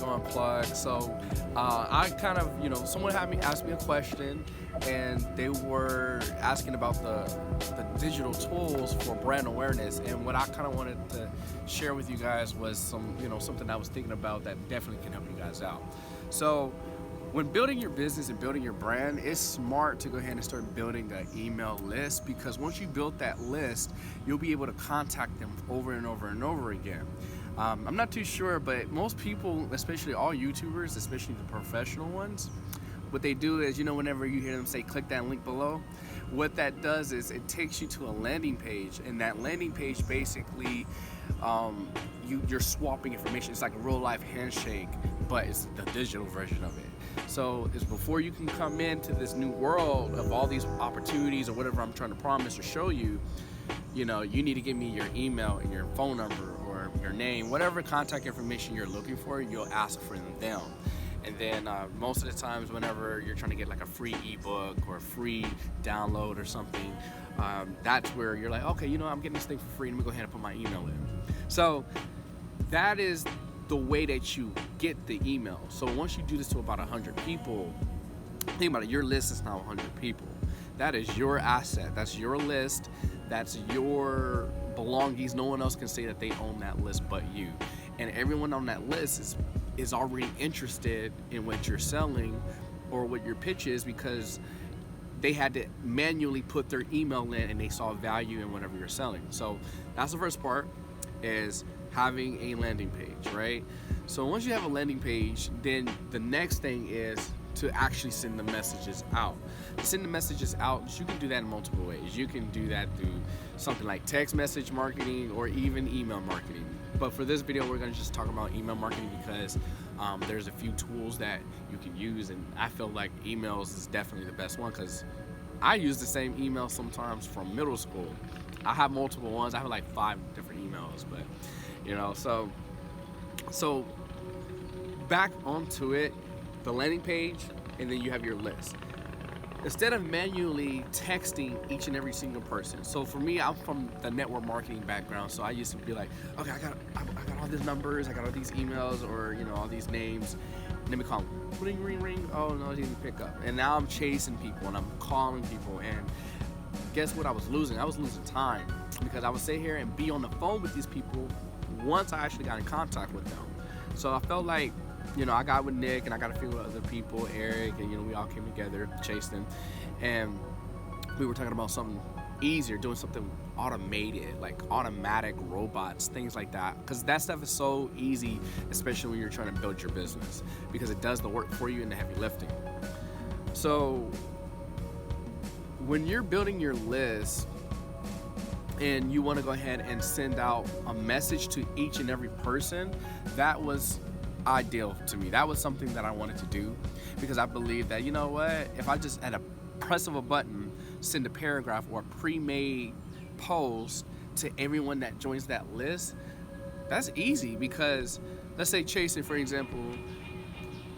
it going, Plug? So I kind of, someone had me ask me a question, and they were asking about the digital tools for brand awareness. And what I kind of wanted to share with you guys was something I was thinking about that definitely can help you guys out. So when building your business and building your brand, it's smart to go ahead and start building an email list, because once you build that list, you'll be able to contact them over and over and over again. I'm not too sure, but most people, especially all YouTubers, especially the professional ones, what they do is, whenever you hear them say, click that link below, what that does is it takes you to a landing page, and that landing page basically, you're swapping information. It's like a real life handshake, but it's the digital version of it. So it's before you can come into this new world of all these opportunities or whatever I'm trying to promise or show you, you need to give me your email and your phone number or your name, whatever contact information you're looking for, you'll ask for them. And then most of the times whenever you're trying to get like a free ebook or a free download or something, that's where you're like, okay, I'm getting this thing for free, let me go ahead and put my email in. So that is the way that you get the email. So once you do this to about 100 people, think about it, your list is now 100 people. That is your asset, that's your list, that's your belongings. No one else can say that they own that list but you. And everyone on that list is already interested in what you're selling or what your pitch is, because they had to manually put their email in and they saw value in whatever you're selling. So that's the first part, is having a landing page, right? So once you have a landing page, then the next thing is to actually send the messages out. To send the messages out, you can do that in multiple ways. You can do that through something like text message marketing or even email marketing. But for this video, we're gonna just talk about email marketing, because there's a few tools that you can use, and I feel like emails is definitely the best one, because I use the same email sometimes from middle school. I have multiple ones. I have like 5 different emails, but so back onto it, the landing page, and then you have your list. Instead of manually texting each and every single person. So for me, I'm from the network marketing background, so I used to be like, okay, I got all these numbers, I got all these emails, or all these names. Let me call them. Ring, ring, ring. Oh no, he didn't pick up. And now I'm chasing people and I'm calling people, and guess what I was losing? I was losing time, because I would sit here and be on the phone with these people once I actually got in contact with them. So I felt like, I got with Nick and I got a few other people, Eric, and we all came together, chased them, and we were talking about something easier, doing something automated, like automatic robots, things like that, because that stuff is so easy, especially when you're trying to build your business, because it does the work for you and the heavy lifting. So when you're building your list and you want to go ahead and send out a message to each and every person, that was ideal to me. That was something that I wanted to do, because I believe that, if I just at a press of a button send a paragraph or a pre-made post to everyone that joins that list, that's easy. Because let's say, Chase, for example,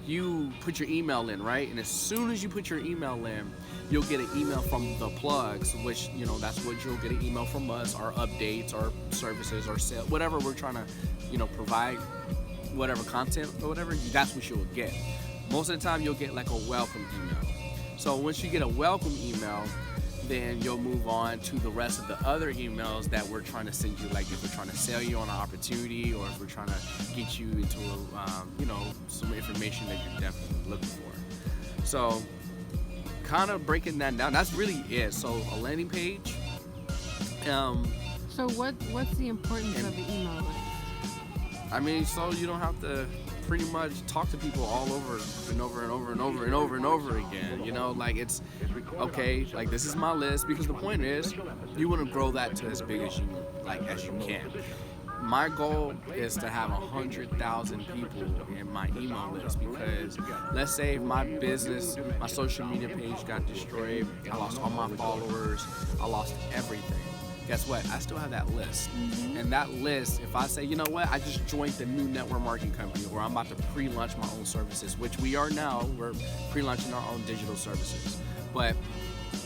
you put your email in, right? And as soon as you put your email in, you'll get an email from the PLUGZ, which, that's what you'll get, an email from us, our updates, our services, our sale, whatever we're trying to, provide, whatever content or whatever, that's what you'll get. Most of the time, you'll get like a welcome email. So once you get a welcome email, then you'll move on to the rest of the other emails that we're trying to send you, like if we're trying to sell you on an opportunity, or if we're trying to get you into some information that you're definitely looking for. So kind of breaking that down, that's really it. So a landing page. So what's the importance of the email list? I mean, so you don't have to pretty much talk to people all over and over and over and over and over and over again. Like it's okay, like this is my list, because the point is you want to grow that to as big as you can. My goal is to have 100,000 people in my email list, because let's say if my business, my social media page got destroyed, I lost all my followers, I lost everything. Guess what? I still have that list. And that list, if I say, I just joined the new network marketing company, where I'm about to pre-launch my own services, which we are now, we're pre-launching our own digital services. But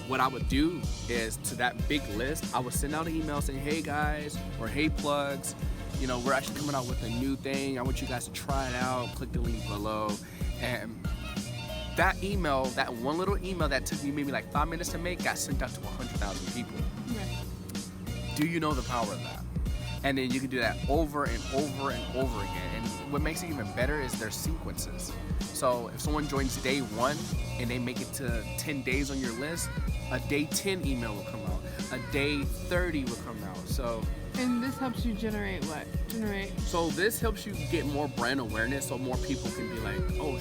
what I would do is, to that big list, I would send out an email saying, hey guys, or hey PLUGZ, you know, we're actually coming out with a new thing. I want you guys to try it out. Click the link below. And that email, that one little email that took me maybe like 5 minutes to make, got sent out to 100,000 people. Right. Do you know the power of that? And then you can do that over and over and over again. And what makes it even better is their sequences. So if someone joins day 1 and they make it to 10 days on your list, a day 10 email will come out. A day 30 will come out. So. And this helps you generate what? So this helps you get more brand awareness, so more people can be like, oh,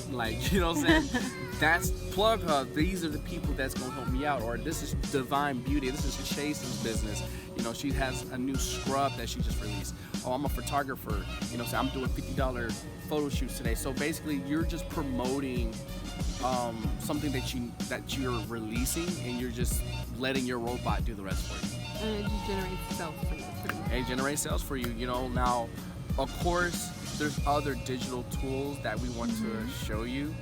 like, you know what I'm saying? That's Plughub. These are the people that's gonna help me out. Or this is Divine Beauty. This is Chase's business. You know, she has a new scrub that she just released. Oh, I'm a photographer. You know, so I'm doing $50 photo shoots today. So basically, you're just promoting something that you're releasing, and you're just letting your robot do the rest for you. And it just generates sales for you. It generates sales for you. You know, now, of course, there's other digital tools that we want to show you.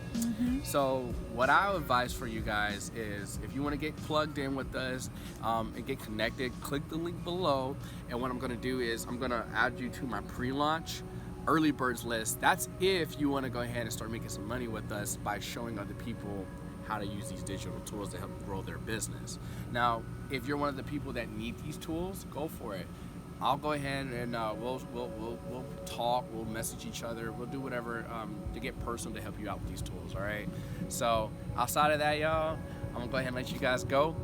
So what I advise for you guys is, if you want to get plugged in with us and get connected, click the link below. And what I'm going to do is I'm going to add you to my pre-launch early birds list. That's if you want to go ahead and start making some money with us by showing other people how to use these digital tools to help grow their business. Now, if you're one of the people that need these tools, go for it. I'll go ahead and we'll talk, we'll message each other, we'll do whatever to get personal to help you out with these tools, all right? So outside of that, y'all, I'm gonna go ahead and let you guys go.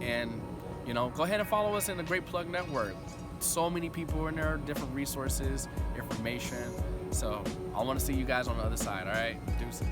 And, you know, go ahead and follow us in the Great Plug Network. So many people in there, different resources, information. So I wanna see you guys on the other side, all right? Deuces.